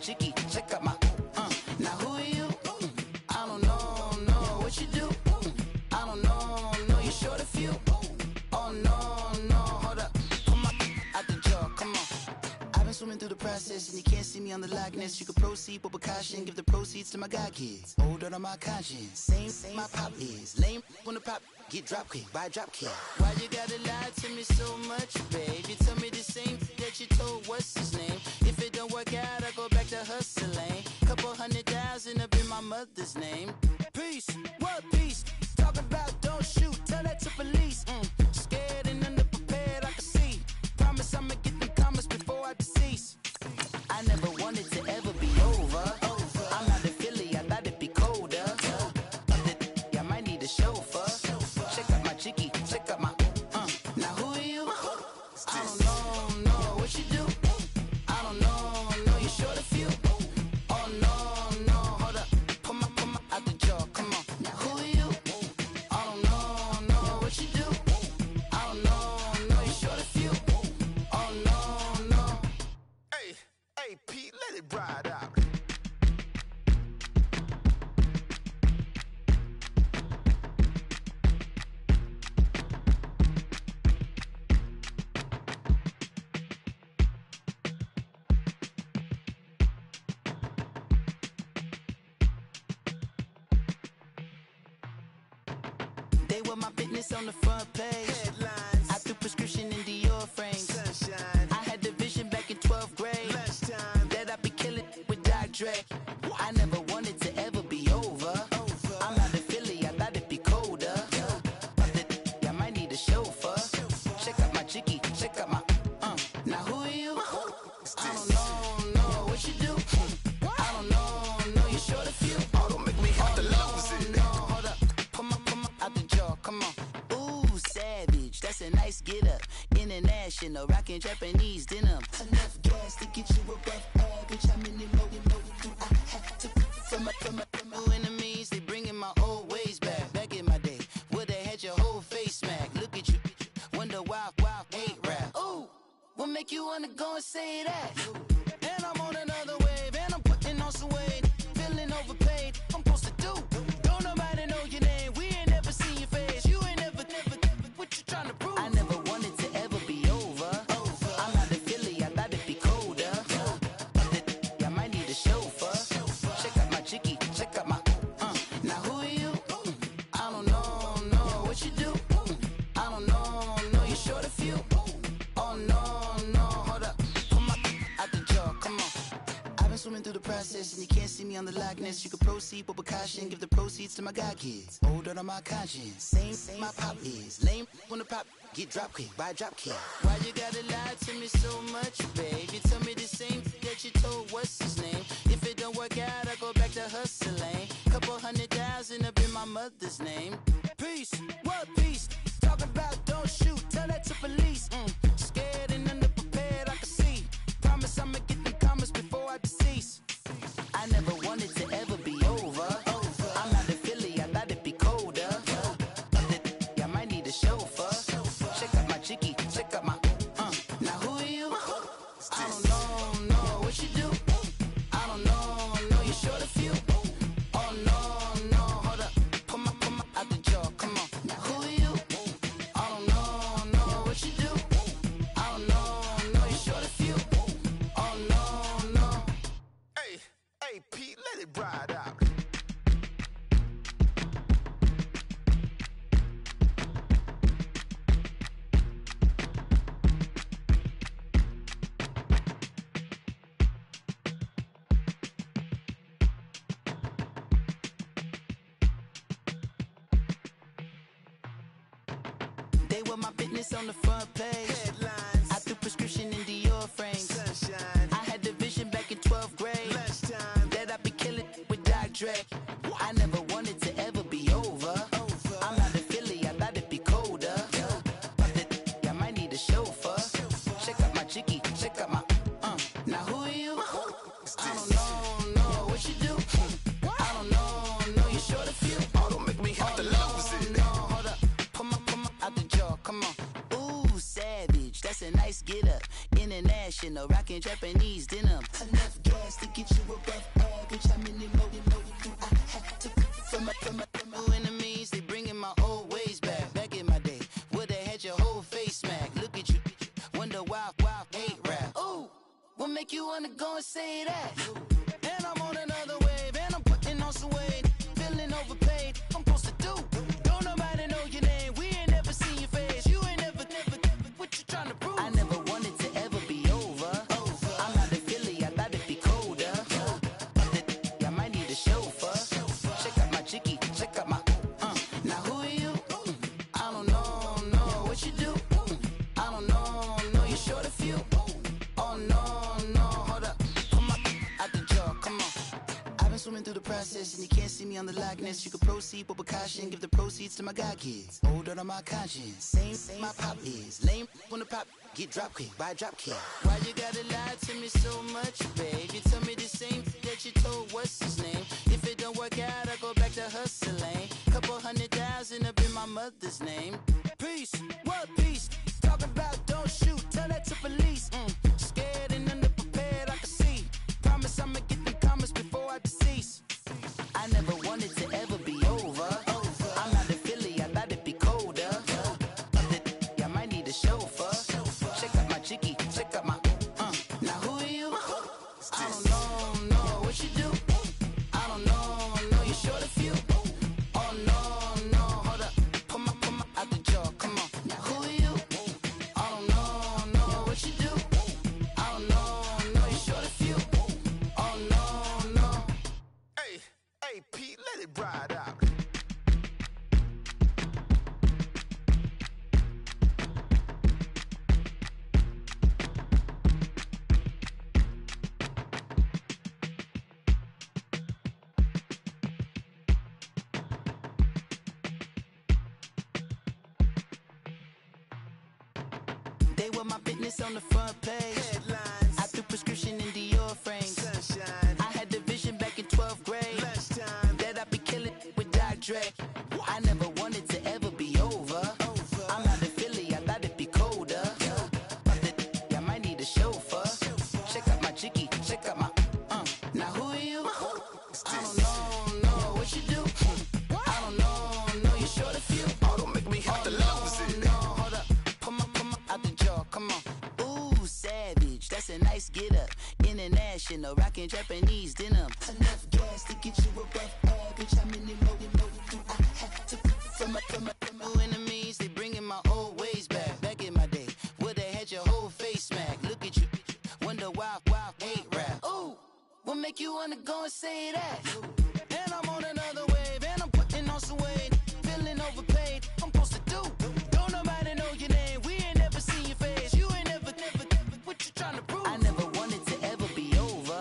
chicky, check out my, now who are you? I don't know what you do. I don't know, you short a few. Oh no, hold up, come on, out the jaw, come on. I've been swimming through the process and you can't see me on the likeness. You can proceed with precaution, give the proceeds to my god kids. Hold on my conscience, same my pop is. Lame when the pop get drop kick by drop kick. Why you gotta lie to me so much, babe? You tell me the same that you told what's his name. If it don't work out, I go back to hustling. Couple 100,000 up in my mother's name. Peace, what peace? Talking about don't shoot, tell that to police. Scared and underprepared, I can see. Promise I'ma get them comments before I decease. I never wanted to ever be over. I'm not a Philly, I thought it'd be colder. I might need a chauffeur. Check out my chicky, check out my, now who are you? I don't know what you do. I don't know, you short a few. Oh no, hold up, pull my out the jaw, come on. Now who are you? I don't know what you do. I don't know, you short a few. Oh no. Hey, Pete, let it ride out. They were my business on the front page. Headlines, I threw prescription in Dior frames. sunshine, I had the vision back in 12th grade lunchtime, that I'd be killing with Dr. Dre. I never wanted to ever be over. I'm not a Philly, I thought it'd be colder. I might need a chauffeur. Check out my chicky, check out my, now who are you? I don't know what you do. I don't know, you short a few. oh, don't make me have to lose it. No, hold up, pull my out the jaw, come on. Ooh, savage, that's a nice get up. International, rockin' Japanese denim. Enough gas to get you above average. How many more do I have to from my enemies? They bringing my old ways back. Back in my day, where they had your whole face smacked. Look at you, wonder why hate rap. Ooh, what make you wanna go and say that? And I'm on another wave, and I'm putting on some weight. Feeling overpaid, I'm supposed to do. Don't nobody know your name, we ain't never seen your face. You ain't never, what you trying to prove? I never wanted to ever be over. I'm not a Philly, I thought it'd be colder. I might need a chauffeur. Check out my chicky, check out my, now who are you? I don't know what you do. I don't know, you short a few. Oh no, hold up, pull my out the jaw, come on. I've been swimming through the process and you can't see me on the likeness. You can proceed with precaution, give the proceeds to my god kids. Hold on my conscience, same my pop is. Lame when the pop get drop kick by drop kick. Why you gotta lie to me so much, babe? You tell me the same that you told what's his name. If it don't work out, I go back to hustling. Couple 100,000 up in my mother's name. Peace, what peace? Talking about don't shoot, tell that to police. Scared and underprepared, I can see. Promise I'ma get them comments before I decease. I never wanted to ever be over. I'm not a Philly, I thought it'd be colder. I might need a chauffeur. Check out my chicky, check out my, now who are you? I don't know what you do. I don't know, you short a few. Oh no, hold up, pull my out the jaw, come on. Now who are you? I don't know what you do. I don't know, you short a few. Oh no. Hey, Pete, let it ride out. They were my business on the front page. Headlines, I threw prescription in Dior frames. sunshine, I had the vision back in 12th grade lunchtime, that I'd be killing with Dr. Dre. I never wanted to ever be over. I'm not a Philly, I thought it'd be colder. I might need a chauffeur. Check out my chicky, check out my, now who are you? I don't know what you do. I don't know, you short a few. oh, don't make me have to lose it. No, hold up, pull my out the jaw, come on. Ooh, savage, that's a nice get up. International, rockin' Japanese denim. Enough gas to get you wanna go and say that. And I'm on another wave, and I'm putting on some weight. Feeling overpaid, I'm supposed to do. Don't nobody know your name, we ain't never seen your face. You ain't never, what you trying to prove? I never wanted to ever be over. I'm not a Philly, I thought it'd be colder. I might need a chauffeur. Check out my jiggy, check out my, now who are you? I don't know what you do. I don't know, you're short a few. Oh no, hold up, come on, out the jaw, come on. I've been swimming through the process and you can't see me on the Loch Ness. You can proceed with precaution, give the proceeds to my God kids. Older on my conscience, same my pop is. Lame when the pop get drop quick, buy drop kick. Why you gotta lie to me so much, babe? You tell me the same that you told what's his name. If it don't work out, I go back to hustling. Couple 100,000 up in my mother's name. Peace, what peace? Talk about don't shoot, tell that to police. Scared and underprepared, I can see. Promise I'ma get the comments before I decease. I never wanted to ever be over. I'm not a Philly, I thought it'd be colder. I might need a chauffeur. Check out my jiggy, check out my, now who are you? I don't know what you do. I don't know, you're short a few. Oh no, hold up, come on, out the jaw, come on. Now who are you? I don't know what you do. I don't know, you're short a few. Oh no. Hey, Pete, let it ride out. They were my business on the front page. Headlines, I threw prescription in Dior frames. sunshine, I had the vision back in 12th grade lunchtime. that I'd be killing with Dr. Dre. I never wanted to ever be over. I'm not a Philly, I thought it'd be colder. I might need a chauffeur. Check out my jiggy, check out my, now who are you? I don't know what you do. I don't know, you're short a few. Oh, don't make me have to lose it. No, hold up, come on, out the jaw, come on. Ooh, savage, that's a nice get up. International, rockin' Japanese denim. Enough gas to get you above average. How many more do I have to from my enemies? They bringing my old ways back in my day. Where they had your whole face smacked. Look at you, wonder why hate rap. Ooh, what make you wanna go and say that? And I'm on another wave, and I'm putting on some weight. Feeling overpaid, I'm supposed to do. Don't nobody know your name, we ain't never seen your face. You ain't never, what you trying to prove? I never wanted to ever be over.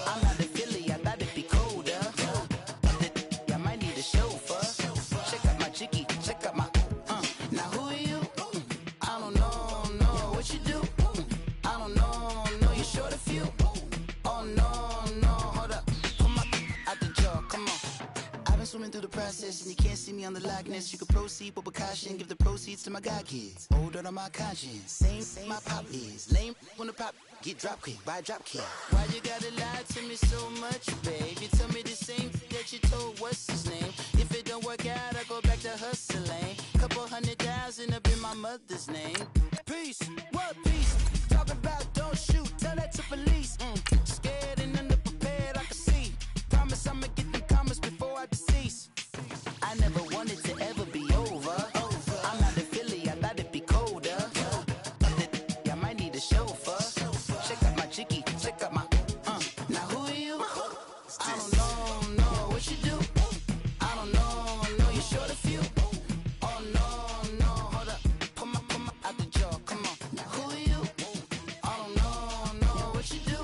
I'm not a Philly, I thought it'd be colder. I might need a chauffeur. Check out my jiggy, check out my, now who are you? I don't know what you do. I don't know, you're short a few. Oh no, hold up, come on, out the jaw, come on. I've been swimming through the process and you can't see me on the Loch Ness. You can proceed with precaution, give the proceeds to my God kids. Older on my conscience, same my pop is. Lame when the pop get drop quick, buy drop kick. Why you gotta lie to me so much, babe? You tell me the same that you told what's his name. If it don't work out, I go back to hustling. Couple 100,000 up in my mother's name. Peace, what peace? Talk about don't shoot, tell that to police. Scared and underprepared, I can see. Promise I'ma get the comments before I decease. I never wanted to ever be over. I'm not a Philly, I thought it'd be colder. I might need a chauffeur. Check out my jiggy, check out my, now who are you? I don't know what you do. I don't know, you're short a few. Oh no, hold up, come on, out the jaw, come on. Now who are you? I don't know what you do.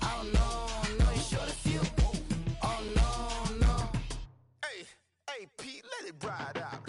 I don't know, you're short a few. Oh no. Hey, Pete, let it ride out.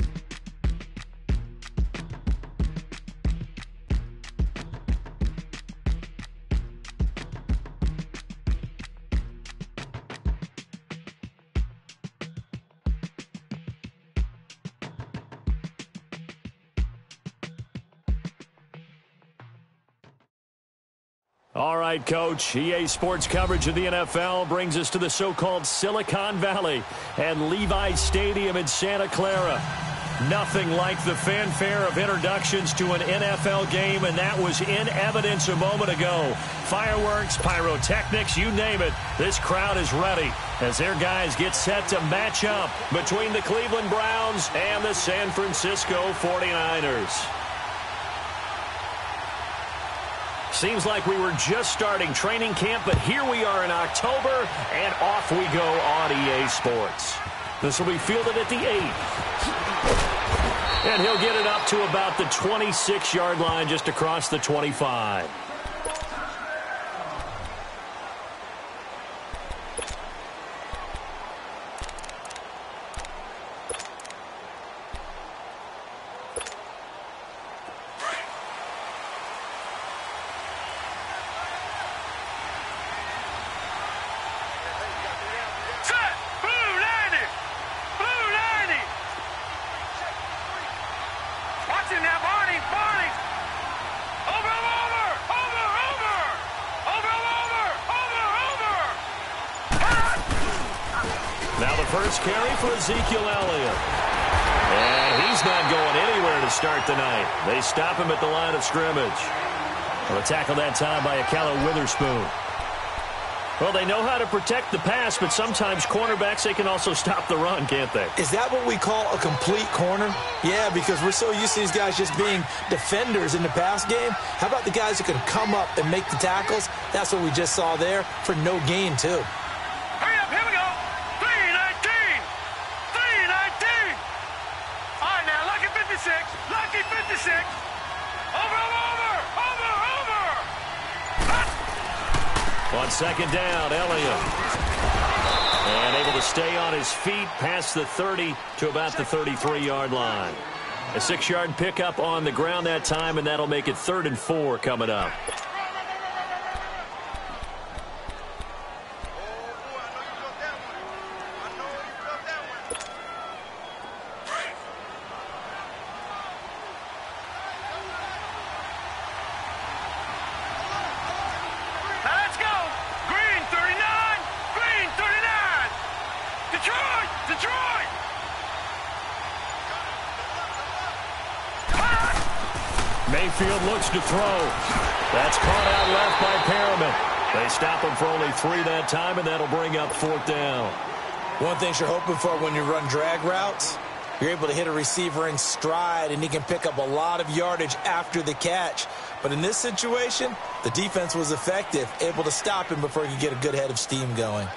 All right, Coach. EA Sports coverage of the NFL brings us to the so-called Silicon Valley and Levi Stadium in Santa Clara. Nothing like the fanfare of introductions to an NFL game, and that was in evidence a moment ago. Fireworks, pyrotechnics, you name it. This crowd is ready as their guys get set to match up between the Cleveland Browns and the San Francisco 49ers. Seems like we were just starting training camp, but here we are in October, and off we go on EA Sports. This will be fielded at the 8. And he'll get it up to about the 26-yard line, just across the 25. First carry for Ezekiel Elliott. And he's not going anywhere to start the night. They stop him at the line of scrimmage. Well, a tackle that time by Akala Witherspoon. Well, they know how to protect the pass, but sometimes cornerbacks, they can also stop the run, can't they? Is that what we call a complete corner? Yeah, because we're so used to these guys just being defenders in the pass game. How about the guys who can come up and make the tackles? That's what we just saw there for no gain, too. Lucky 56. Over. On second down, Elliott. And able to stay on his feet past the 30 to about the 33-yard line. A 6-yard pickup on the ground that time, and that'll make it 3rd and 4 coming up. Mayfield looks to throw. That's caught out left by Perriman. They stop him for only 3 that time, and that'll bring up 4th down. One thing you're hoping for when you run drag routes, you're able to hit a receiver in stride, and he can pick up a lot of yardage after the catch. But in this situation, the defense was effective, able to stop him before he could get a good head of steam going.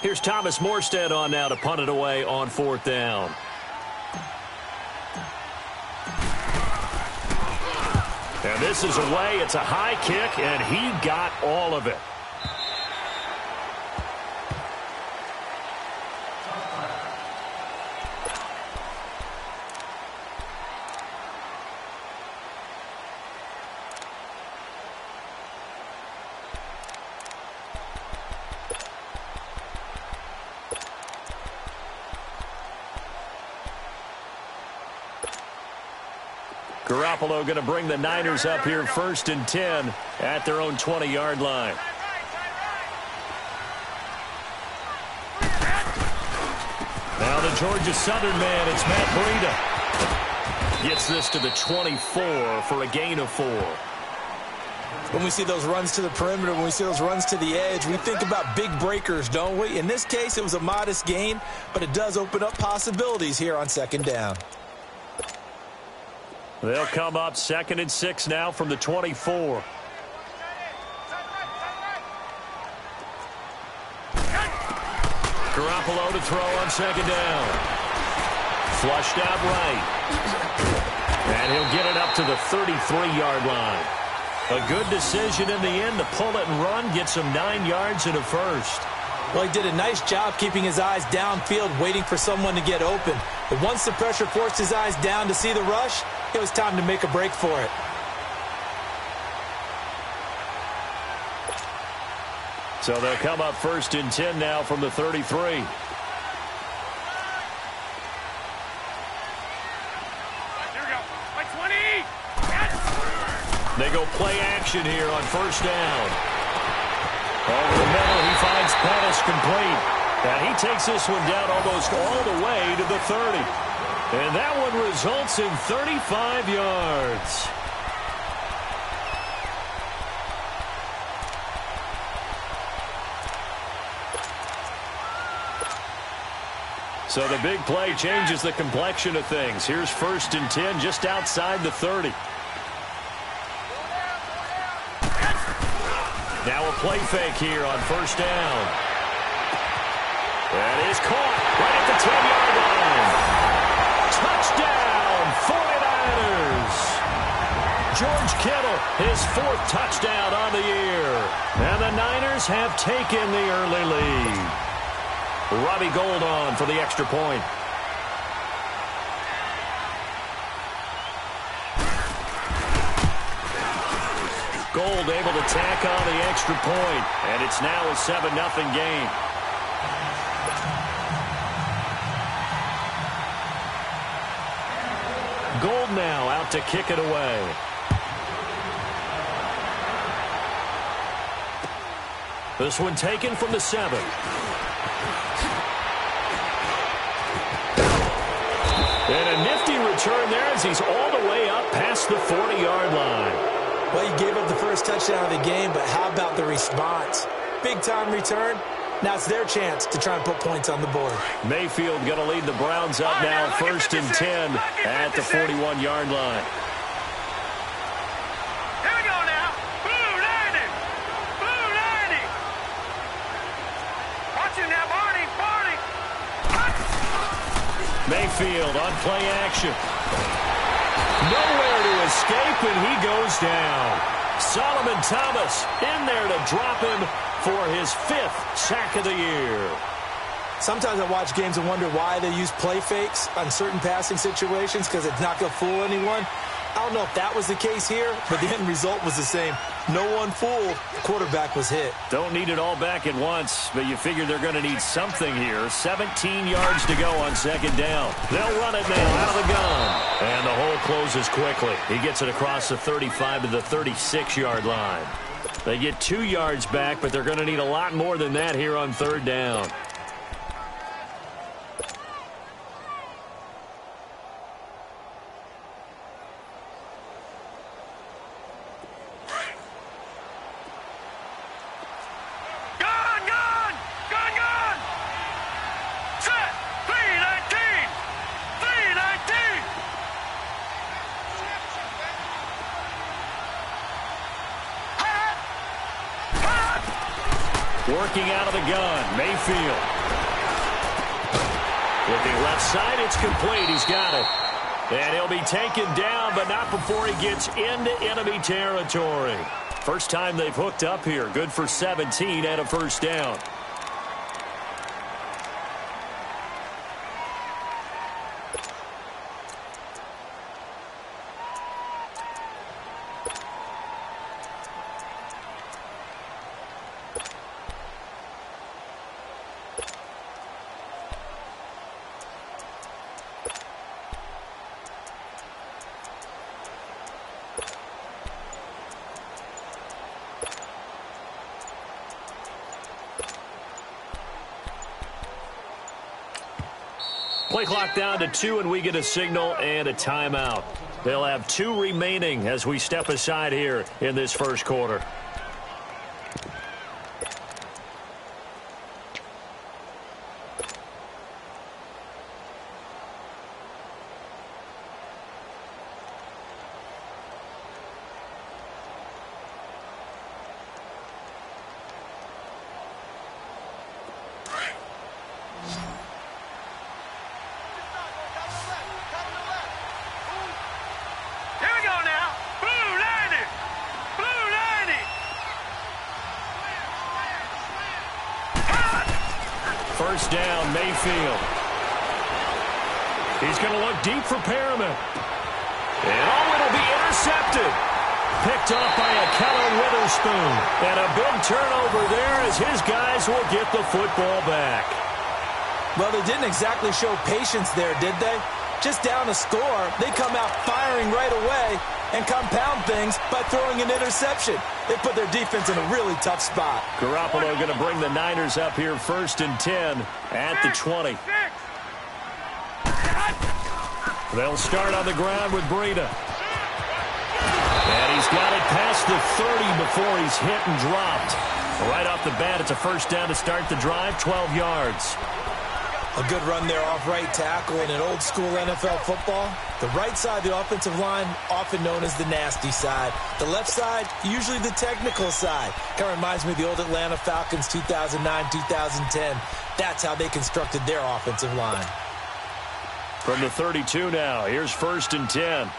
Here's Thomas Morstead on now to punt it away on 4th down. And this is away. It's a high kick, and he got all of it. Garoppolo going to bring the Niners up here 1st and 10 at their own 20-yard line. Now the Georgia Southern man, it's Matt Breida. Gets this to the 24 for a gain of 4. When we see those runs to the perimeter, when we see those runs to the edge, we think about big breakers, don't we? In this case, it was a modest gain, but it does open up possibilities here on 2nd down. They'll come up 2nd and 6 now from the 24. Garoppolo to throw on 2nd down. Flushed out right. And he'll get it up to the 33-yard line. A good decision in the end to pull it and run, get some 9 yards and a first. Well, he did a nice job keeping his eyes downfield, waiting for someone to get open. But once the pressure forced his eyes down to see the rush, it was time to make a break for it. So they'll come up 1st and 10 now from the 33. Here we go. By 20. Yes. They go play action here on 1st down. Over the middle, he finds Pettis complete. And he takes this one down almost all the way to the 30. And that one results in 35 yards. So the big play changes the complexion of things. Here's 1st and 10 just outside the 30. Now a play fake here on 1st down. That is caught right at the 10-yard line. Touchdown, 49ers. George Kittle, his 4th touchdown on the year. And the Niners have taken the early lead. Robbie Gould on for the extra point. Gould able to tack on the extra point, and it's now a 7-0 game. Gould now out to kick it away. This one taken from the 7. And a nifty return there as he's all the way up past the 40-yard line. Well, you gave up the first touchdown of the game, but how about the response? Big-time return. Now it's their chance to try and put points on the board. Mayfield going to lead the Browns up now, 1st and 10 at the 41-yard line. Here we go now. Blue 90. Blue 90. Watch him now, Barney. Barney. Mayfield on play action. Nowhere to escape, and he goes down. Solomon Thomas in there to drop him for his 5th sack of the year. Sometimes I watch games and wonder why they use play fakes on certain passing situations because it's not going to fool anyone. I don't know if that was the case here, but the end result was the same. No one fooled. The quarterback was hit. Don't need it all back at once, but you figure they're going to need something here. 17 yards to go on 2nd down. They'll run it now out of the gun. And the hole closes quickly. He gets it across the 35 to the 36-yard line. They get 2 yards back, but they're going to need a lot more than that here on 3rd down. Working out of the gun, Mayfield. Looking left side, it's complete. He's got it. And he'll be taken down, but not before he gets into enemy territory. First time they've hooked up here. Good for 17 and a 1st down. Play clock down to 2, and we get a signal and a timeout. They'll have 2 remaining as we step aside here in this 1st quarter. First down, Mayfield. He's going to look deep for Perriman. And it'll be intercepted. Picked off by a Keller Witherspoon. And a big turnover there as his guys will get the football back. Well, they didn't exactly show patience there, did they? Just down a score, they come out firing right away, and compound things by throwing an interception. They put their defense in a really tough spot. Garoppolo going to bring the Niners up here 1st and 10 at the 20. They'll start on the ground with Breida. And he's got it past the 30 before he's hit and dropped. Right off the bat, it's a first down to start the drive, 12 yards. A good run there off right tackle in an old-school NFL football. The right side of the offensive line, often known as the nasty side. The left side, usually the technical side. Kind of reminds me of the old Atlanta Falcons 2009-2010. That's how they constructed their offensive line. From the 32 now, here's 1st and 10.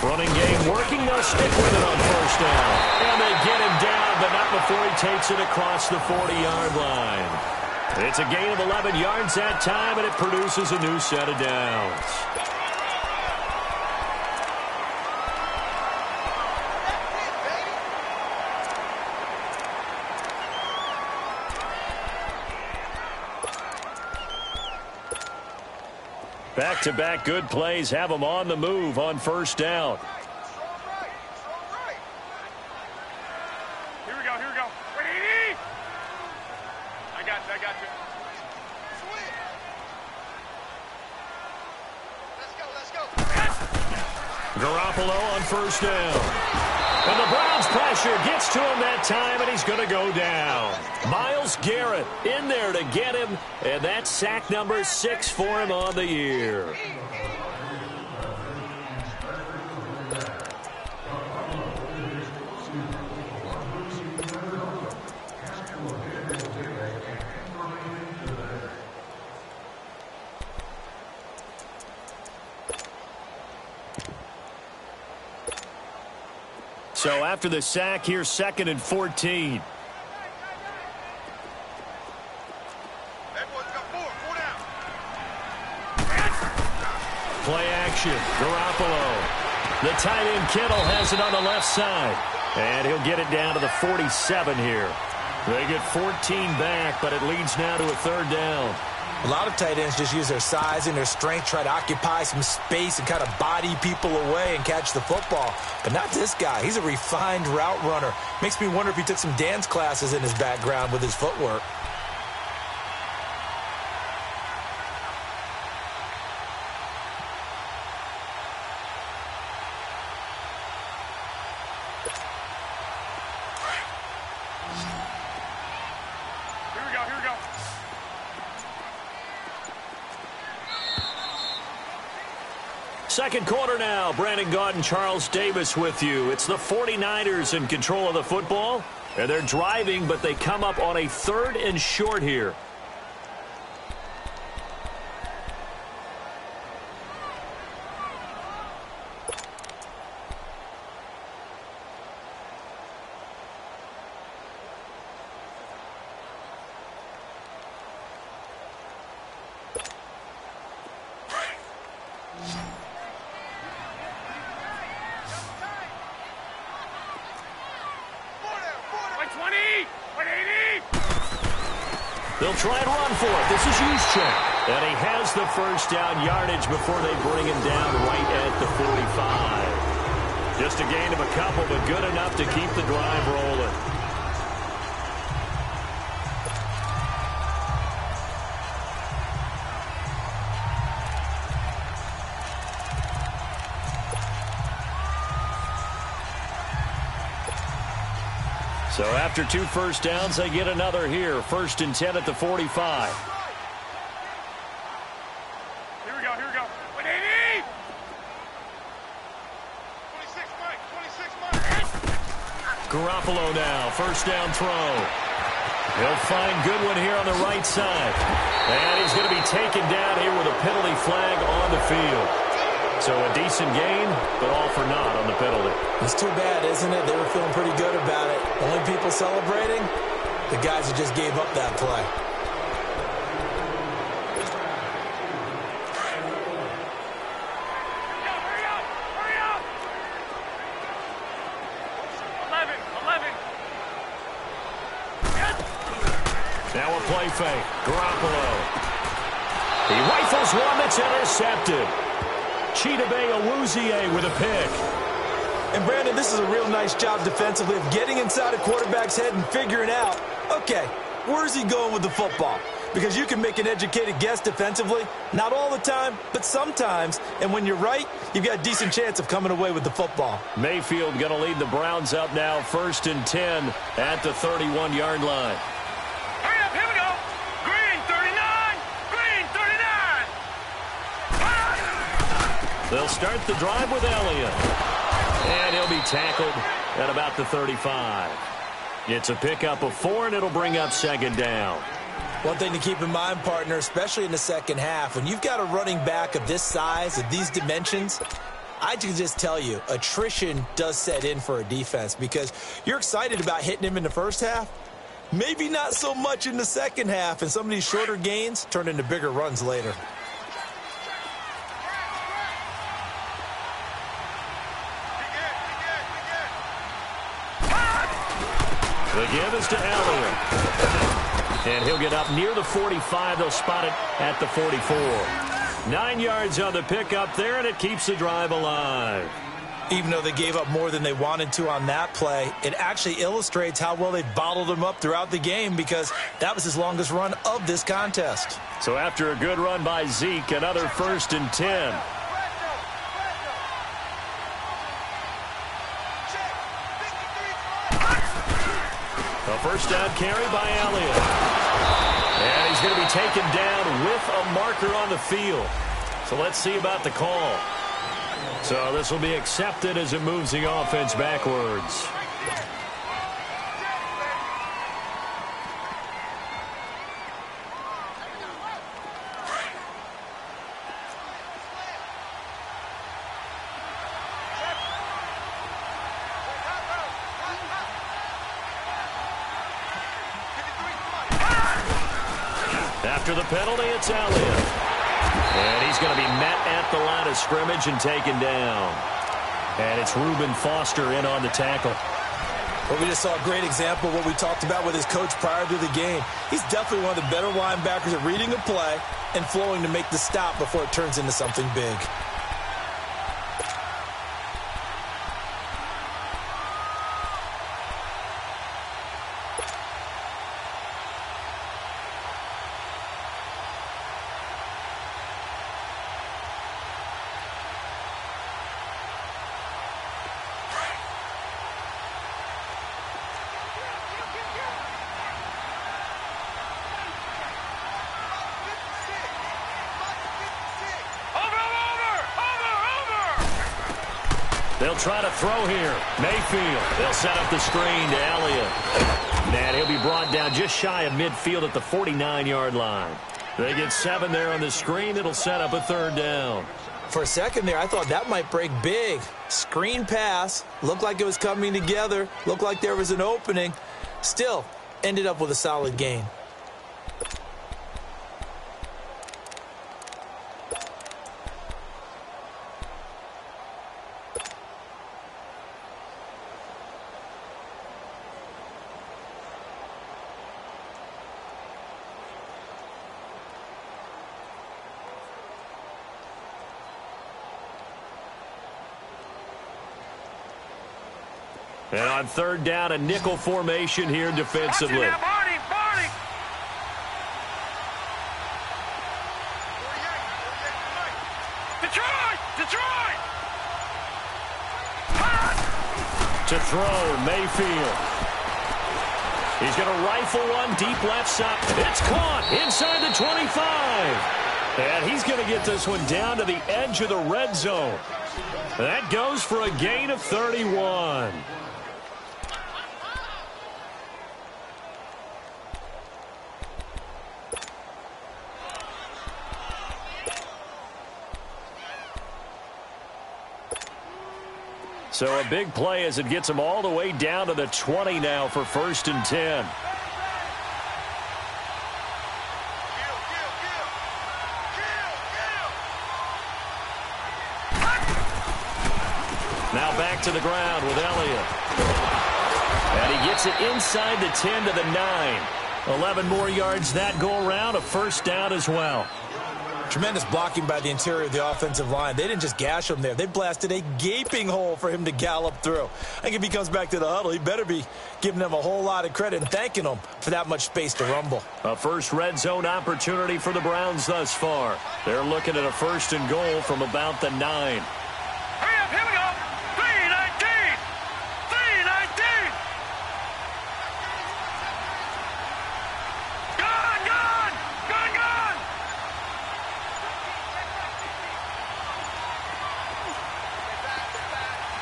Running game working. They'll stick with it on 1st down. And they get him down, but not before he takes it across the 40-yard line. It's a gain of 11 yards that time, and it produces a new set of downs. Back-to-back good plays have them on the move on 1st down. Here we go. Wait, I got you. Let's go. Garoppolo on 1st down. And the Browns pressure gets to him that time, and he's going to go down. Myles Garrett in there to get him, and that's sack number 6 for him on the year. So after the sack, here's 2nd and 14. Play action. Garoppolo. The tight end Kittle has it on the left side. And he'll get it down to the 47 here. They get 14 back, but it leads now to a 3rd down. A lot of tight ends just use their size and their strength, try to occupy some space and kind of body people away and catch the football. But not this guy. He's a refined route runner. Makes me wonder if he took some dance classes in his background with his footwork. Here we go. Second quarter now. Brandon Gaudin, Charles Davis with you. It's the 49ers in control of the football. And they're driving, but they come up on a 3rd and short here. They'll try and run for it. This is Juszczyk. And he has the first down yardage before they bring him down right at the 45. Just a gain of a couple, but good enough to keep the drive rolling. So after 2 first downs, they get another here. 1st and 10 at the 45. Here we go. 180! 26, Mike. Garoppolo now, first down throw. He'll find Goodwin here on the right side. And he's going to be taken down here with a penalty flag on the field. So a decent gain, but all for naught on the penalty. It's too bad, isn't it? They were feeling pretty good about it. Only people celebrating, the guys who just gave up that play. Hurry up! 11. play fake. Garoppolo. He rifles one that's intercepted. Chidobe Awuzie with a pick. And, Brandon, this is a real nice job defensively of getting inside a quarterback's head and figuring out, okay, where's he going with the football? Because you can make an educated guess defensively, not all the time, but sometimes. And when you're right, you've got a decent chance of coming away with the football. Mayfield going to lead the Browns up now, 1st and 10 at the 31-yard line. Hurry up, here we go. Green 39, green 39. They'll start the drive with Elliott. And he'll be tackled at about the 35. It's a pickup of 4, and it'll bring up 2nd down. One thing to keep in mind, partner, especially in the second half, when you've got a running back of this size, of these dimensions, I can just tell you, attrition does set in for a defense because you're excited about hitting him in the first half. Maybe not so much in the second half, and some of these shorter gains turn into bigger runs later. The give is to Elliott. And he'll get up near the 45. They'll spot it at the 44. 9 yards on the pickup there, and it keeps the drive alive. Even though they gave up more than they wanted to on that play, it actually illustrates how well they bottled him up throughout the game because that was his longest run of this contest. So after a good run by Zeke, another 1st and 10. A first down carry by Elliott. And he's going to be taken down with a marker on the field. So let's see about the call. So this will be accepted as it moves the offense backwards. After the penalty, it's Elliott. And he's going to be met at the line of scrimmage and taken down. And it's Reuben Foster in on the tackle. Well, we just saw a great example of what we talked about with his coach prior to the game. He's definitely one of the better linebackers at reading a play and flowing to make the stop before it turns into something big. They'll try to throw here. Mayfield. They'll set up the screen to Elliott. And he'll be brought down just shy of midfield at the 49-yard line. They get 7 there on the screen. It'll set up a 3rd down. For a second there, I thought that might break big. Screen pass. Looked like it was coming together. Looked like there was an opening. Still, ended up with a solid gain. And on 3rd down, a nickel formation here defensively. Now, Barney, Barney. Detroit, Detroit. To throw, Mayfield. He's going to rifle one deep left side. It's caught inside the 25. And he's going to get this one down to the edge of the red zone. That goes for a gain of 31. So a big play as it gets him all the way down to the 20 now for 1st and 10. Now back to the ground with Elliott. And he gets it inside the 10 to the 9. 11 more yards that go around, a first down as well. Tremendous blocking by the interior of the offensive line. They didn't just gash him there. They blasted a gaping hole for him to gallop through. I think if he comes back to the huddle, he better be giving them a whole lot of credit and thanking them for that much space to rumble. A first red zone opportunity for the Browns thus far. They're looking at a 1st and goal from about the 9. Hurry up, here we go. 3-19. 3-19. Gone, gone. Gone, gone.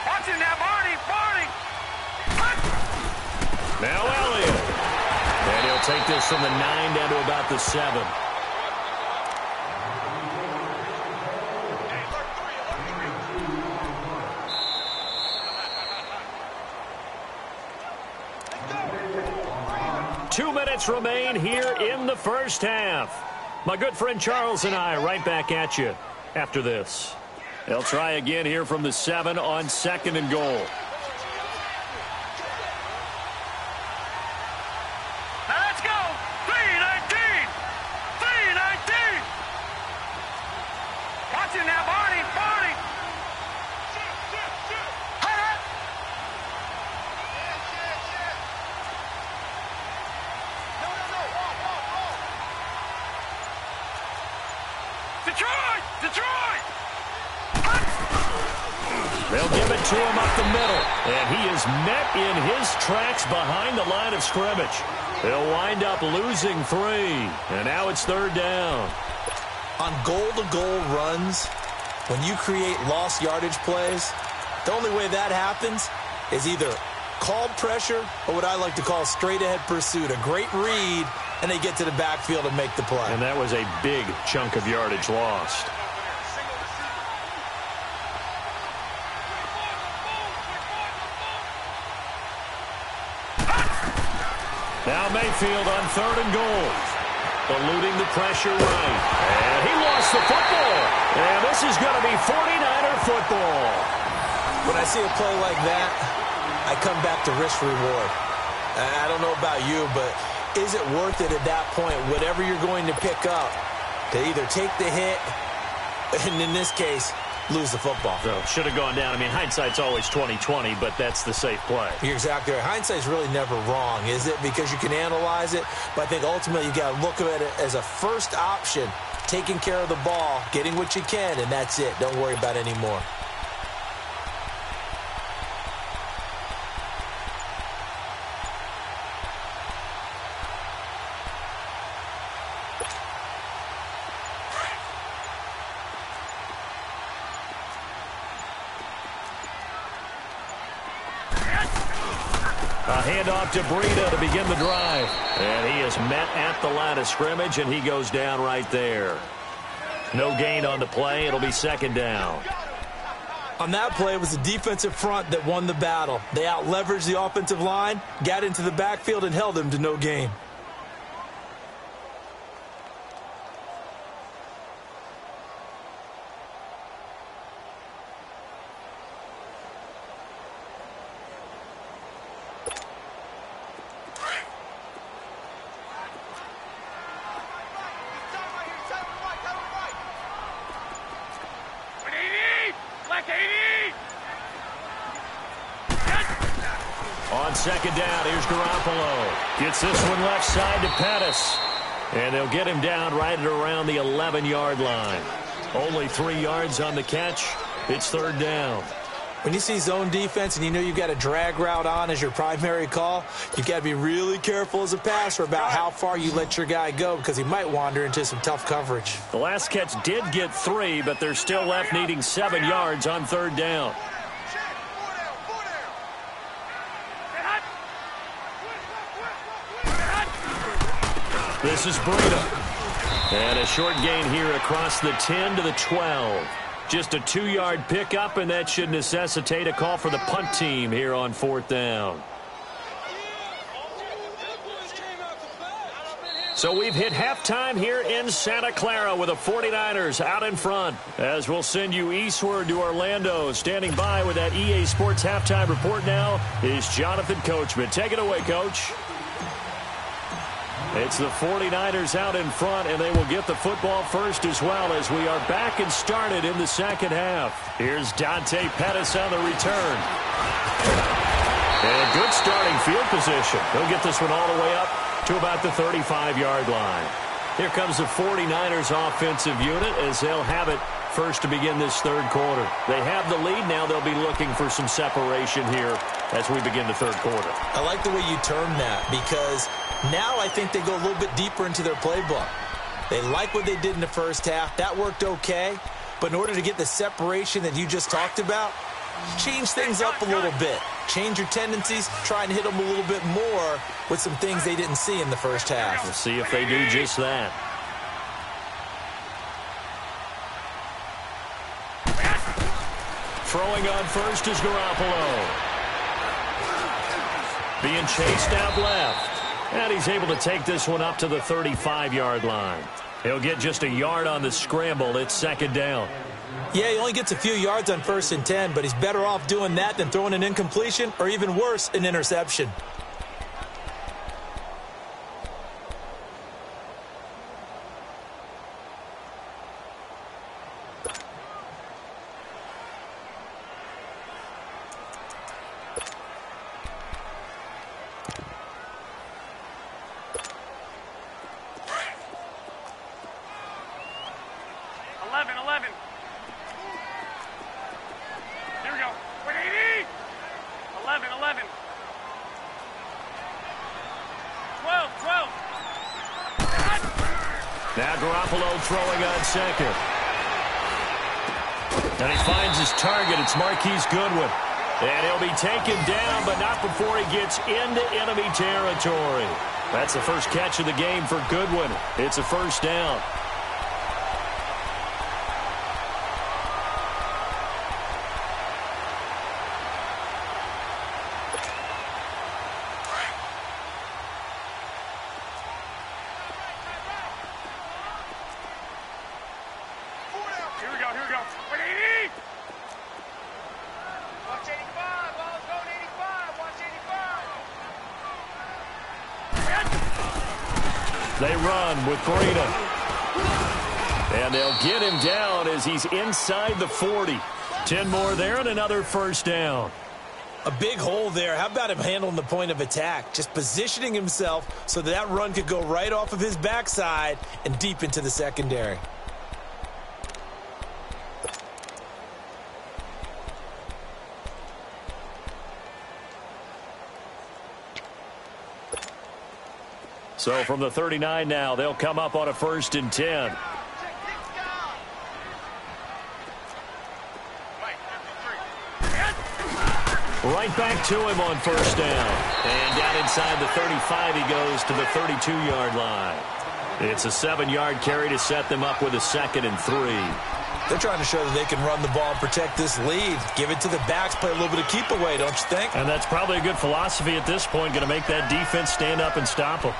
Watching that, Barney. Barney. Now Elliott. And he'll take this from the 9 down to about the 7. Two minutes remain here in the first half. My good friend Charles and I right back at you after this. They'll try again here from the 7 on 2nd and goal. Now let's go. 3-19. 3-19. Watching that, Barney. Barney. Detroit! Detroit! They'll give it to him up the middle. And he is met in his tracks behind the line of scrimmage. They'll wind up losing 3. And now it's 3rd down. On goal-to-goal runs, when you create lost yardage plays, the only way that happens is either called pressure or what I like to call straight-ahead pursuit. A great read, and they get to the backfield and make the play. And that was a big chunk of yardage lost. Now Mayfield on 3rd and goal. Eluding the pressure right. And he lost the football. And this is going to be 49er football. When I see a play like that, I come back to risk-reward. I don't know about you, but is it worth it at that point, whatever you're going to pick up, to either take the hit, and in this case, lose the football? So should have gone down. I mean, hindsight's always 20/20, but that's the safe play. You're exactly right. Hindsight's really never wrong, is it? Because you can analyze it, but I think ultimately you got to look at it as a first option, taking care of the ball, getting what you can, and that's it. Don't worry about any more. Handoff to Breida to begin the drive. And he is met at the line of scrimmage, and he goes down right there. No gain on the play. It'll be 2nd down. On that play, it was the defensive front that won the battle. They out-leveraged the offensive line, got into the backfield, and held them to no gain. On 2nd down, here's Garoppolo. Gets this one left side to Pettis. And they'll get him down right at around the 11-yard line. Only 3 yards on the catch. It's 3rd down. When you see zone defense and you know you've got a drag route on as your primary call, you've got to be really careful as a passer about how far you let your guy go because he might wander into some tough coverage. The last catch did get 3, but they're still left needing 7 yards on 3rd down. This is Breida. And a short gain here across the 10 to the 12. Just a 2-yard pickup, and that should necessitate a call for the punt team here on 4th down. So we've hit halftime here in Santa Clara with the 49ers out in front. As we'll send you eastward to Orlando. Standing by with that EA Sports halftime report now is Jonathan Coachman. Take it away, Coach. It's the 49ers out in front, and they will get the football first as well as we are back and started in the second half. Here's Dante Pettis on the return. And good starting field position. He'll get this one all the way up to about the 35-yard line. Here comes the 49ers offensive unit as they'll have it first to begin this third quarter. They have the lead. Now they'll be looking for some separation here as we begin the third quarter. I like the way you term that because now I think they go a little bit deeper into their playbook. They like what they did in the first half. That worked okay. But in order to get the separation that you just talked about, change things up a little bit. Change your tendencies. Try and hit them a little bit more with some things they didn't see in the first half. We'll see if they do just that. Throwing on first is Garoppolo. Being chased out left. And he's able to take this one up to the 35-yard line. He'll get just a yard on the scramble. It's second down. Yeah, he only gets a few yards on 1st and 10, but he's better off doing that than throwing an incompletion or even worse, an interception. Now Garoppolo throwing on second. And he finds his target. It's Marquise Goodwin. And he'll be taken down, but not before he gets into enemy territory. That's the first catch of the game for Goodwin. It's a first down. They run with Breida. And they'll get him down as he's inside the 40. 10 more there and another first down. A big hole there. How about him handling the point of attack? Just positioning himself so that run could go right off of his backside and deep into the secondary. So from the 39 now, they'll come up on a 1st and 10. Right back to him on first down. And down inside the 35, he goes to the 32-yard line. It's a 7-yard carry to set them up with a 2nd and 3. They're trying to show that they can run the ball and protect this lead. Give it to the backs, play a little bit of keep away, don't you think? And that's probably a good philosophy at this point, going to make that defense stand up and stop them.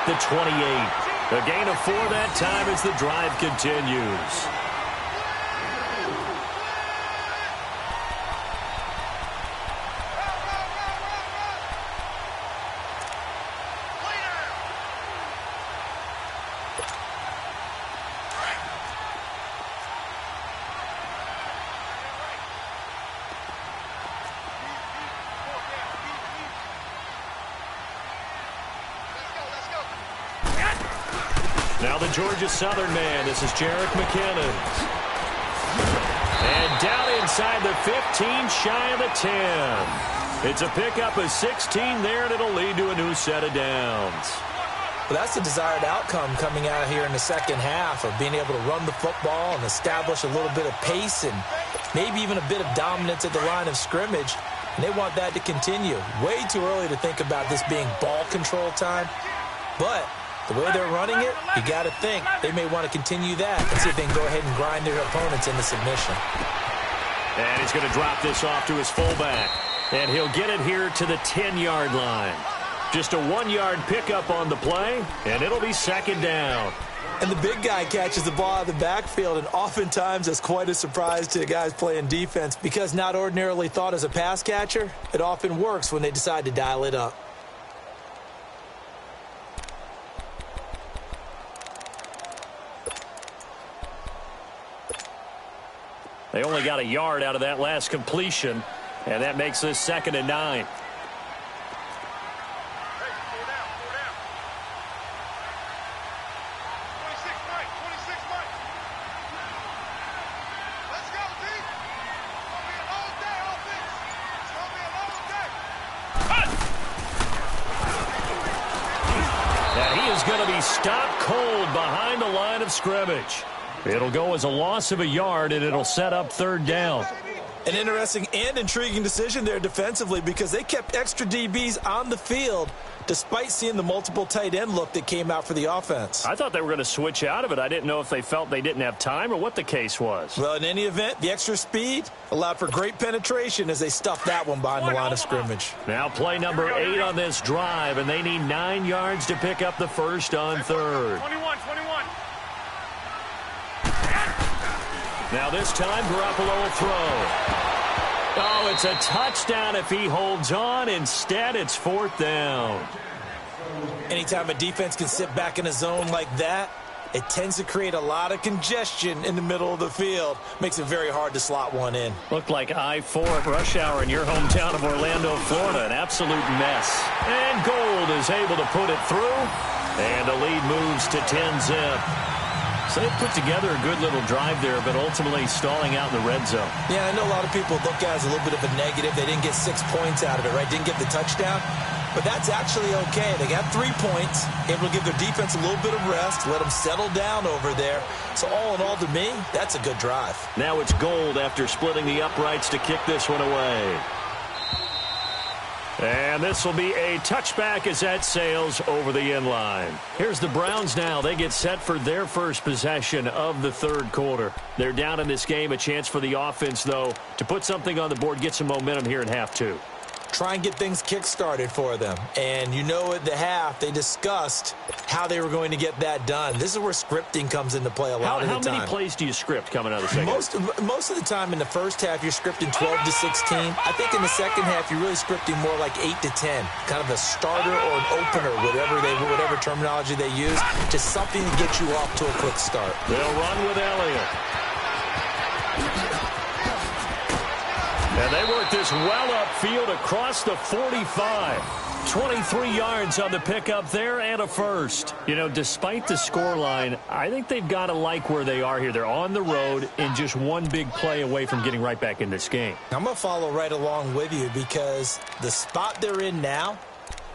The 28. A gain of 4 that time as the drive continues. Now the Georgia Southern man. This is Jerick McKinnon. And down inside the 15, shy of the 10. It's a pickup of 16 there, and it'll lead to a new set of downs. Well, that's the desired outcome coming out of here in the second half of being able to run the football and establish a little bit of pace and maybe even a bit of dominance at the line of scrimmage. And they want that to continue. Way too early to think about this being ball control time. But The way they're running it, you got to think they may want to continue that and see if they can go ahead and grind their opponents into submission. And he's going to drop this off to his fullback. And he'll get it here to the 10-yard line. Just a 1-yard pickup on the play, and it'll be second down. And the big guy catches the ball out of the backfield, and oftentimes that's quite a surprise to the guys playing defense because not ordinarily thought as a pass catcher, it often works when they decide to dial it up. They only got a yard out of that last completion, and that makes this 2nd and 9. Going to be stopped cold behind the line of scrimmage. It'll go as a loss of a yard, and it'll set up 3rd down. An interesting and intriguing decision there defensively because they kept extra DBs on the field despite seeing the multiple tight end look that came out for the offense. I thought they were going to switch out of it. I didn't know if they felt they didn't have time or what the case was. Well, in any event, the extra speed allowed for great penetration as they stuffed that one behind the line of scrimmage. Now play number 8 on this drive, and they need 9 yards to pick up the first on 3rd. 21. Now this time, Garoppolo will throw. Oh, it's a touchdown if he holds on. Instead, it's 4th down. Anytime a defense can sit back in a zone like that, it tends to create a lot of congestion in the middle of the field. Makes it very hard to slot one in. Looked like I-4 at rush hour in your hometown of Orlando, Florida. An absolute mess. And Gold is able to put it through. And the lead moves to 10-zip. So they put together a good little drive there, but ultimately stalling out in the red zone. Yeah, I know a lot of people look at it as a little bit of a negative. They didn't get 6 points out of it, right? Didn't get the touchdown. But that's actually okay. They got 3 points, able to give their defense a little bit of rest, let them settle down over there. So all in all, to me, that's a good drive. Now it's Gold after splitting the uprights to kick this one away. And this will be a touchback as that sails over the end line. Here's the Browns now. They get set for their first possession of the 3rd quarter. They're down in this game. A chance for the offense, though, to put something on the board, get some momentum here in half 2. Try and get things kick-started for them. And you know at the half, they discussed how they were going to get that done. This is where scripting comes into play a lot of the time. How many plays do you script coming out of the second half? Most of the time in the first half, you're scripting 12 to 16. I think in the second half, you're really scripting more like 8 to 10. Kind of a starter or an opener, whatever terminology they use. Just something to get you off to a quick start. They'll run with Elliott. And they work this well upfield across the 45. 23 yards on the pickup there and a first. You know, despite the scoreline, I think they've got to like where they are here. They're on the road and just one big play away from getting right back in this game. I'm going to follow right along with you because the spot they're in now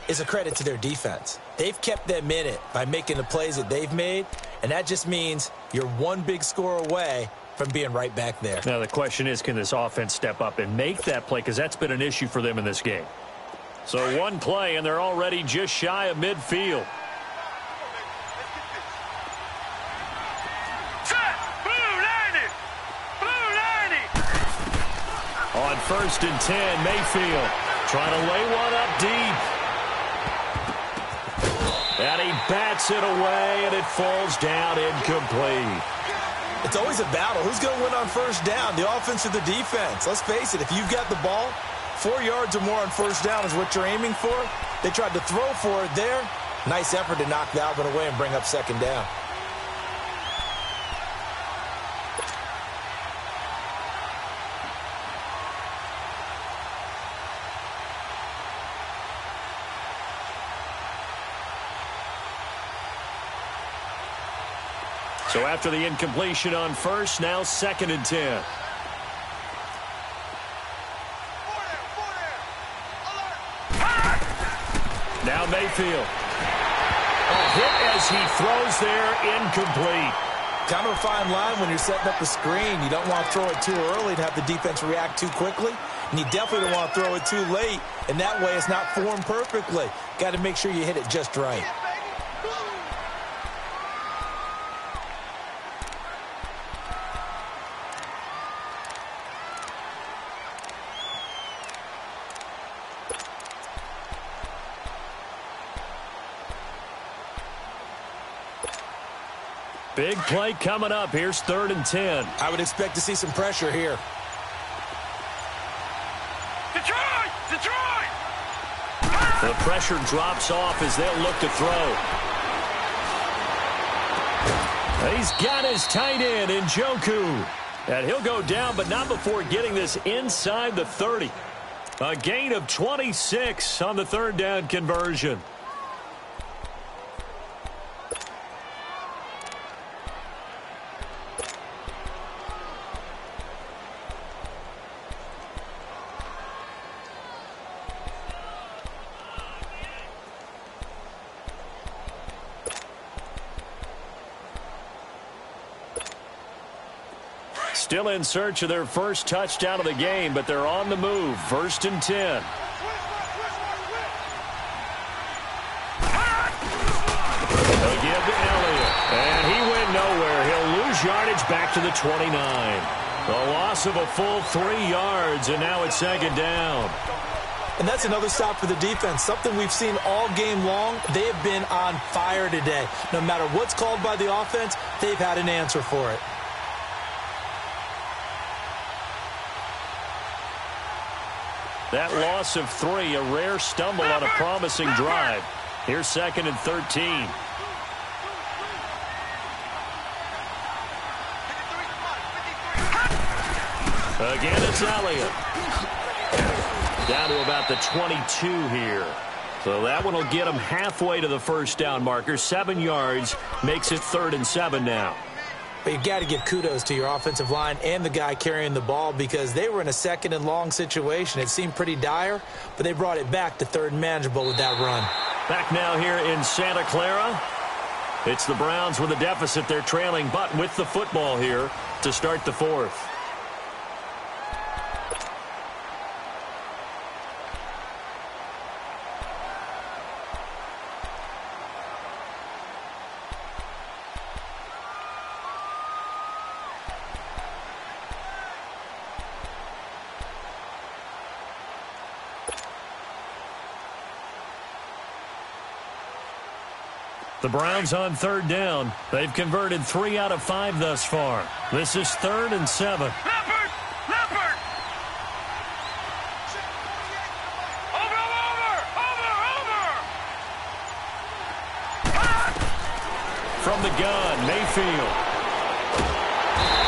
is a credit to their defense. They've kept them in it by making the plays that they've made, and that just means you're one big score away from being right back there. Now the question is, can this offense step up and make that play? Because that's been an issue for them in this game. So one play, and they're already just shy of midfield. On 1st and 10, Mayfield trying to lay one up deep. And he bats it away, and it falls down incomplete. It's always a battle. Who's going to win on 1st down, the offense or the defense? Let's face it, if you've got the ball, 4 yards or more on 1st down is what you're aiming for. They tried to throw for it there. Nice effort to knock that one away and bring up 2nd down. So after the incompletion on 1st, now 2nd and 10. Now Mayfield. A hit as he throws there, incomplete. Kind of a fine line when you're setting up a screen. You don't want to throw it too early to have the defense react too quickly. And you definitely don't want to throw it too late. And that way it's not formed perfectly. Got to make sure you hit it just right. Big play coming up. Here's 3rd and 10. I would expect to see some pressure here. Detroit! Detroit! The pressure drops off as they'll look to throw. He's got his tight end in Njoku. And he'll go down, but not before getting this inside the 30. A gain of 26 on the 3rd down conversion. Still in search of their first touchdown of the game, but they're on the move. 1st and 10. Again to Elliott. And he went nowhere. He'll lose yardage back to the 29. A loss of a full 3 yards, and now it's 2nd down. And that's another stop for the defense. Something we've seen all game long. They have been on fire today. No matter what's called by the offense, they've had an answer for it. That loss of 3, a rare stumble on a promising drive. Here's 2nd and 13. Again, it's Elliott. Down to about the 22 here. So that one will get him halfway to the 1st down marker. 7 yards makes it 3rd and 7 now. But you've got to give kudos to your offensive line and the guy carrying the ball because they were in a 2nd and long situation. It seemed pretty dire, but they brought it back to 3rd and manageable with that run. Back now here in Santa Clara. It's the Browns with a deficit. They're trailing, but with the football here to start the 4th. The Browns on 3rd down. They've converted 3 out of 5 thus far. This is 3rd and 7. Leopard! Leopard! Over! From the gun, Mayfield.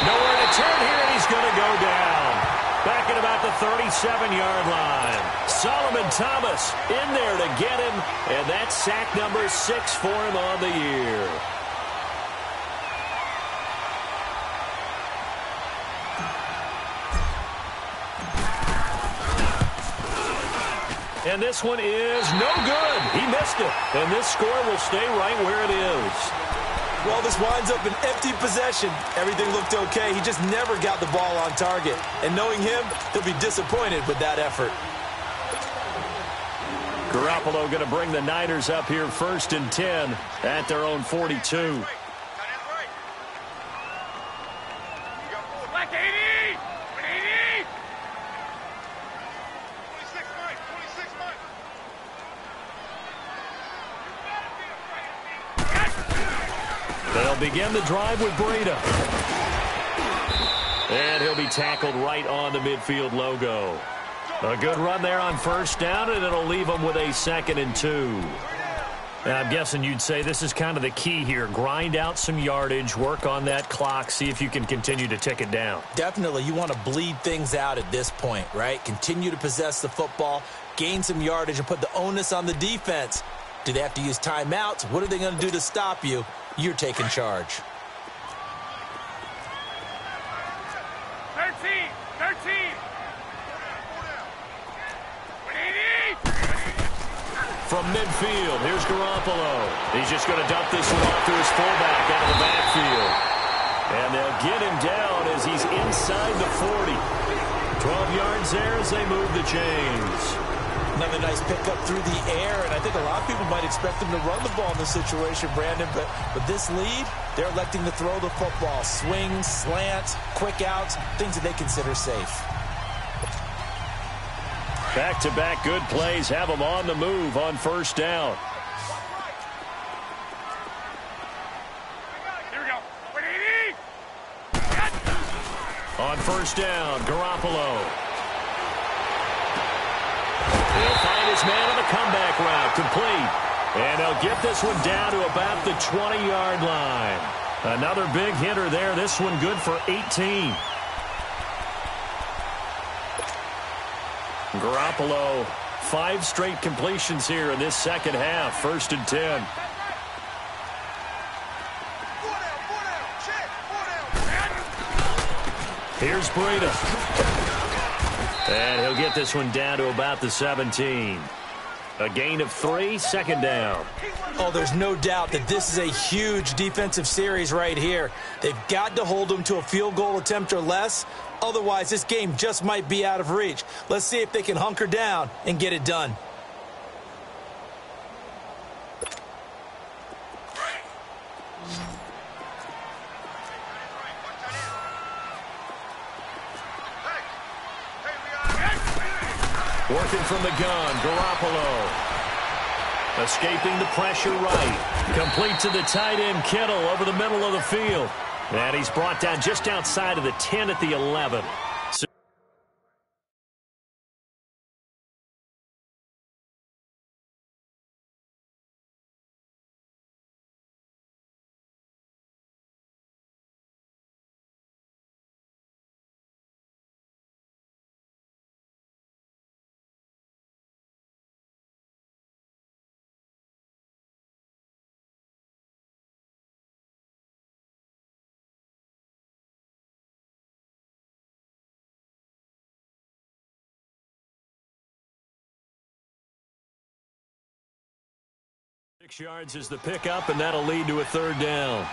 Nowhere to turn here, and he's going to go down. Back at about the 37-yard line. Solomon Thomas in there to get him, and that's sack number 6 for him on the year. And this one is no good. He missed it, and this score will stay right where it is. Well, this winds up an empty possession. Everything looked okay. He just never got the ball on target. And knowing him, he'll be disappointed with that effort. Garoppolo going to bring the Niners up here 1st and 10 at their own 42. Black 80! 80! 26 Mike! They'll begin the drive with Breida. And he'll be tackled right on the midfield logo. A good run there on 1st down, and it'll leave them with a 2nd and 2. Now, I'm guessing you'd say this is kind of the key here. Grind out some yardage, work on that clock, see if you can continue to tick it down. Definitely, you want to bleed things out at this point, right? Continue to possess the football, gain some yardage, and put the onus on the defense. Do they have to use timeouts? What are they going to do to stop you? You're taking charge. 13! From midfield, here's Garoppolo. He's just going to dump this one off to his fullback out of the backfield. And they'll get him down as he's inside the 40. 12 yards there as they move the chains. Another nice pickup through the air, and I think a lot of people might expect them to run the ball in this situation, Brandon, but with this lead, they're electing to throw the football. Swings, slants, quick outs, things that they consider safe. Back-to-back good plays have them on the move on 1st down. Here we go. On first down, Garoppolo. He'll find his man on the comeback route, complete. And he'll get this one down to about the 20-yard line. Another big hitter there. This one good for 18. Garoppolo, 5 straight completions here in this second half. 1st and 10. Here's Breida. And he'll get this one down to about the 17. A gain of 3, 2nd down. Oh, there's no doubt that this is a huge defensive series right here. They've got to hold them to a field goal attempt or less. Otherwise, this game just might be out of reach. Let's see if they can hunker down and get it done. Working from the gun, Garoppolo. Escaping the pressure right. Complete to the tight end, Kittle, over the middle of the field. And he's brought down just outside of the 10 at the 11. Six yards is the pickup, and that'll lead to a 3rd down.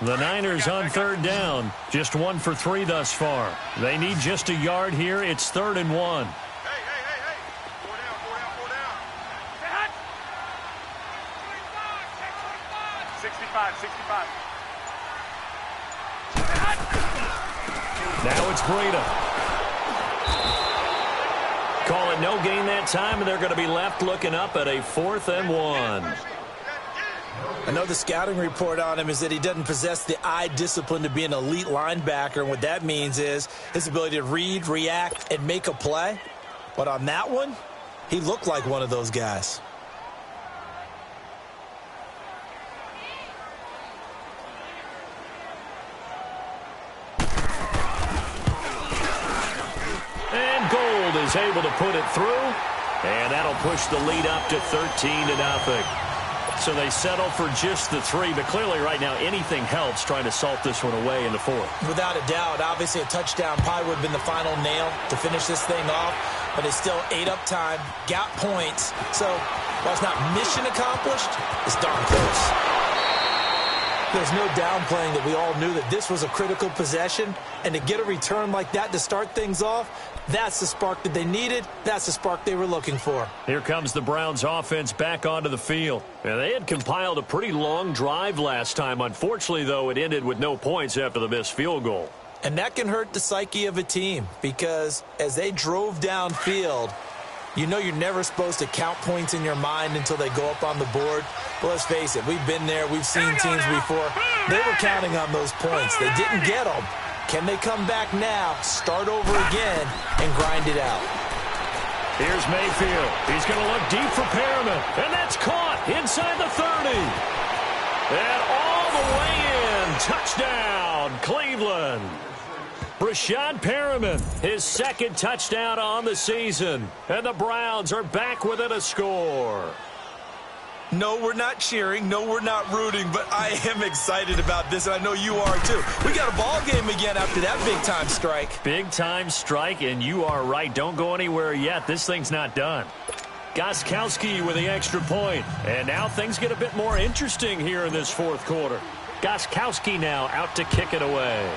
The Niners on 3rd down. Just 1 for 3 thus far. They need just a yard here. It's 3rd and 1. Hey. 65. Now it's Breida. Call it no gain that time, and they're going to be left looking up at a 4th and 1. I know the scouting report on him is that he doesn't possess the eye discipline to be an elite linebacker. And what that means is his ability to read, react, and make a play. But on that one, he looked like one of those guys. Is able to put it through, and that'll push the lead up to 13-0. So they settle for just the 3, but clearly right now anything helps trying to salt this one away in the 4th. Without a doubt, obviously a touchdown probably would have been the final nail to finish this thing off, but it's still ate up time, got points, so while it's not mission accomplished, it's darn close. There's no downplaying that we all knew that this was a critical possession, and to get a return like that to start things off, that's the spark that they needed. That's the spark they were looking for. Here comes the Browns offense back onto the field. And they had compiled a pretty long drive last time. Unfortunately, though, it ended with no points after the missed field goal. And that can hurt the psyche of a team because as they drove downfield, you know you're never supposed to count points in your mind until they go up on the board. Well, let's face it, we've been there. We've seen teams before. They were counting on those points. They didn't get them. Can they come back now, start over again, and grind it out? Here's Mayfield. He's going to look deep for Perriman. And that's caught inside the 30. And all the way in. Touchdown, Cleveland. Rashad Perriman, his 2nd touchdown on the season. And the Browns are back within a score. No, we're not cheering. No, we're not rooting. But I am excited about this, and I know you are too. We got a ball game again after that big-time strike. Big-time strike, and you are right. Don't go anywhere yet. This thing's not done. Gostkowski with the extra point. And now things get a bit more interesting here in this 4th quarter. Gostkowski now out to kick it away.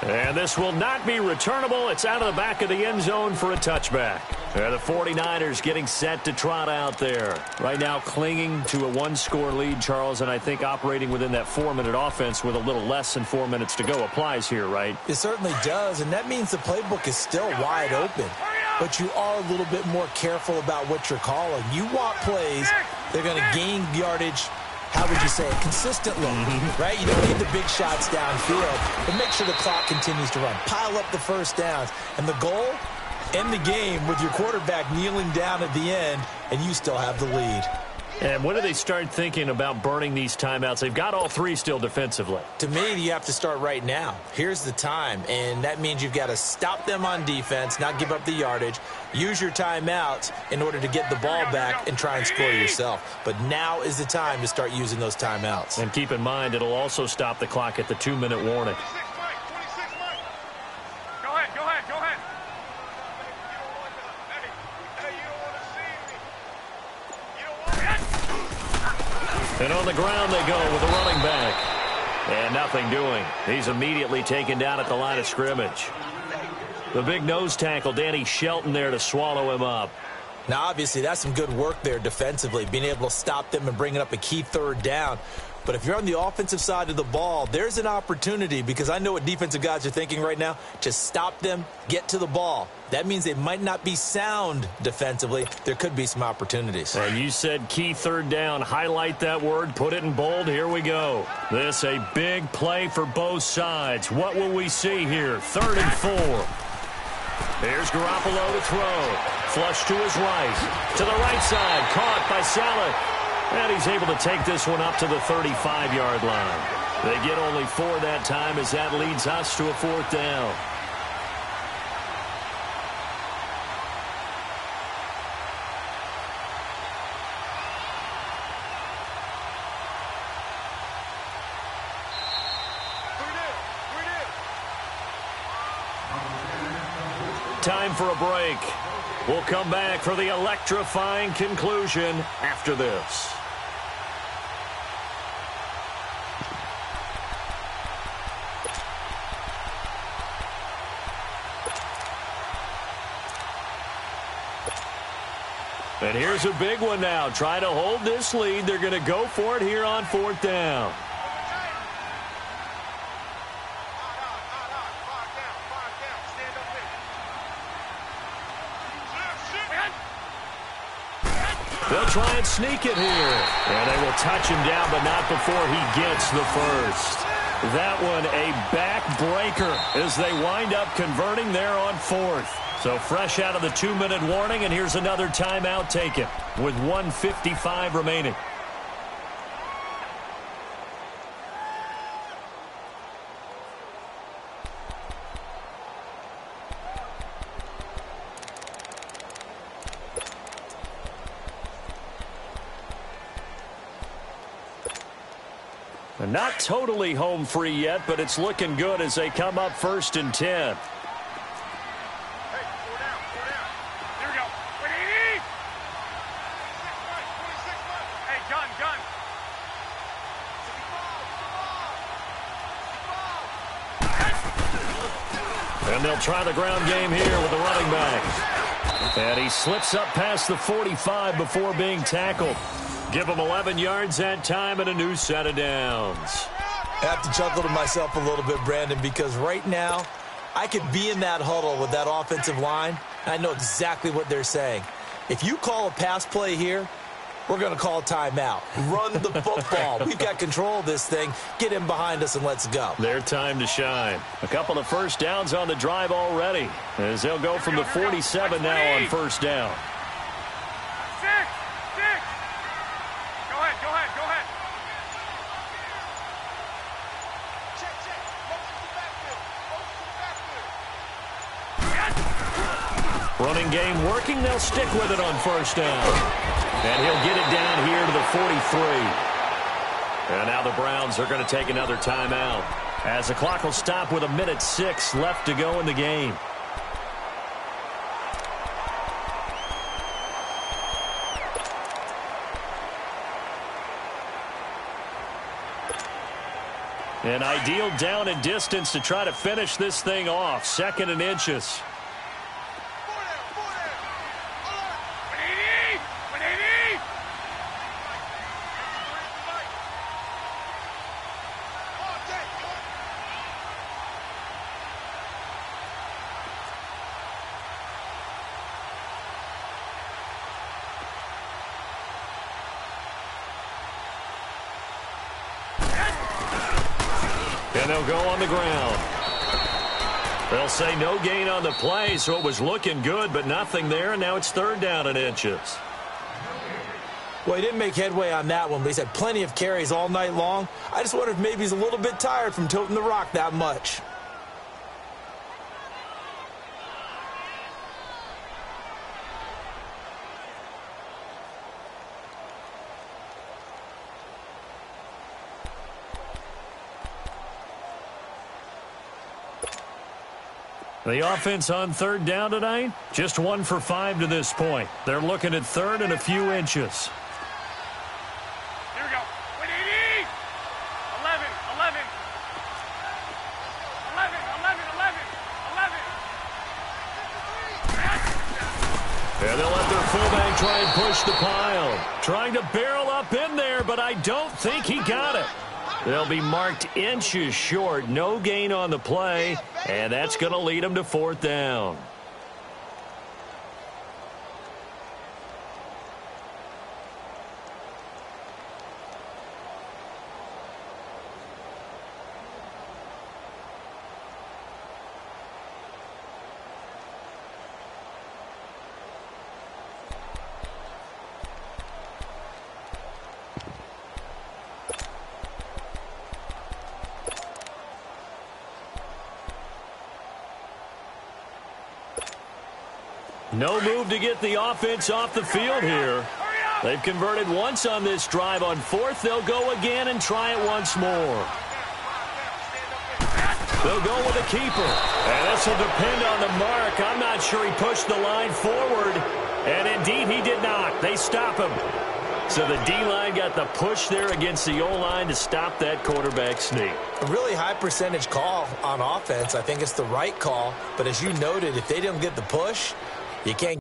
And this will not be returnable. It's out of the back of the end zone for a touchback. The 49ers getting set to trot out there. Right now clinging to a one-score lead, Charles, and I think operating within that 4-minute offense with a little less than 4 minutes to go applies here, right? It certainly does, and that means the playbook is still wide open. But you are a little bit more careful about what you're calling. You want plays that are going to gain yardage, how would you say it, consistently, right? You don't need the big shots downfield, but make sure the clock continues to run. Pile up the first downs. And the goal? End the game with your quarterback kneeling down at the end, and you still have the lead. And when do they start thinking about burning these timeouts? They've got all three still defensively. To me, you have to start right now. Here's the time, and that means you've got to stop them on defense, not give up the yardage, use your timeouts in order to get the ball back and try and score yourself. But now is the time to start using those timeouts. And keep in mind, it'll also stop the clock at the 2-minute warning. And on the ground they go with a running back. And nothing doing. He's immediately taken down at the line of scrimmage. The big nose tackle, Danny Shelton, there to swallow him up. Now, obviously, that's some good work there defensively, being able to stop them and bringing up a key third down. But if you're on the offensive side of the ball, there's an opportunity, because I know what defensive guys are thinking right now, to stop them, get to the ball. That means they might not be sound defensively. There could be some opportunities. And you said key third down. Highlight that word. Put it in bold. Here we go. This a big play for both sides. What will we see here? 3rd and 4. Here's Garoppolo to throw. Flush to his right. To the right side. Caught by Saleh. And he's able to take this one up to the 35-yard line. They get only 4 that time as that leads us to a 4th down. Time for a break. We'll come back for the electrifying conclusion after this. And here's a big one now. Trying to hold this lead. They're going to go for it here on 4th down. They'll try and sneak it here. And they will touch him down, but not before he gets the first. That one a backbreaker as they wind up converting there on 4th. So fresh out of the 2-minute warning, and here's another timeout taken with 1:55 remaining. Not totally home free yet, but it's looking good as they come up 1st and 10. And they'll try the ground game here with the running back. And he slips up past the 45 before being tackled. Give him 11 yards that time and a new set of downs. I have to chuckle to myself a little bit, Brandon, because right now I could be in that huddle with that offensive line, and I know exactly what they're saying. If you call a pass play here, we're going to call a timeout. Run the football. We've got control of this thing. Get him behind us and let's go. Their time to shine. A couple of first downs on the drive already, as they'll go from the 47 now on 1st down. Running game working. They'll stick with it on 1st down. And he'll get it down here to the 43. And now the Browns are going to take another timeout, as the clock will stop with 1:06 left to go in the game. An ideal down and distance to try to finish this thing off. 2nd and inches. And they'll go on the ground. They'll say no gain on the play, so it was looking good, but nothing there, and now it's 3rd down and inches. Well, he didn't make headway on that one, but he's had plenty of carries all night long. I just wonder if maybe he's a little bit tired from toting the rock that much. The offense on 3rd down tonight, just 1 for 5 to this point. They're looking at 3rd and a few inches. Here we go. Wait, 80. 11, 11. 11, 11, 11, 11. And they'll let their fullback try and push the pile. Trying to barrel up in there, but I don't think he got it. They'll be marked inches short. No gain on the play, and that's going to lead them to 4th down. No move to get the offense off the field here. They've converted once on this drive. On 4th, they'll go again and try it once more. They'll go with a keeper. And this will depend on the mark. I'm not sure he pushed the line forward. And indeed, he did not. They stop him. So the D-line got the push there against the O-line to stop that quarterback sneak. A really high percentage call on offense. I think it's the right call. But as you noted, if they don't get the push, you can't.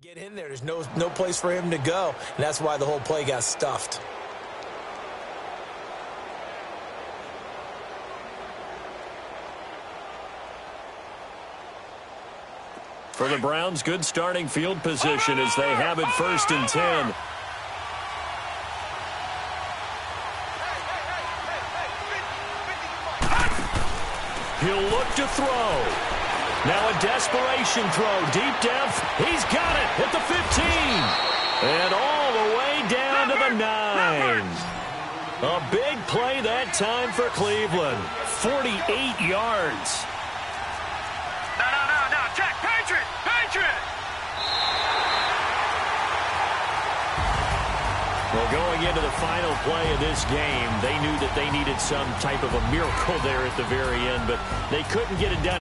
Get in there. There's no place for him to go, and that's why the whole play got stuffed. For the Browns, good starting field position as they have it 1st and 10. He'll look to throw. Now a desperation throw deep depth. He's got it at the 15. And all the way down to the 9. A big play that time for Cleveland. 48 yards. No. Jack, Patriot. Well, going into the final play of this game, they knew that they needed some type of a miracle there at the very end, but they couldn't get it done.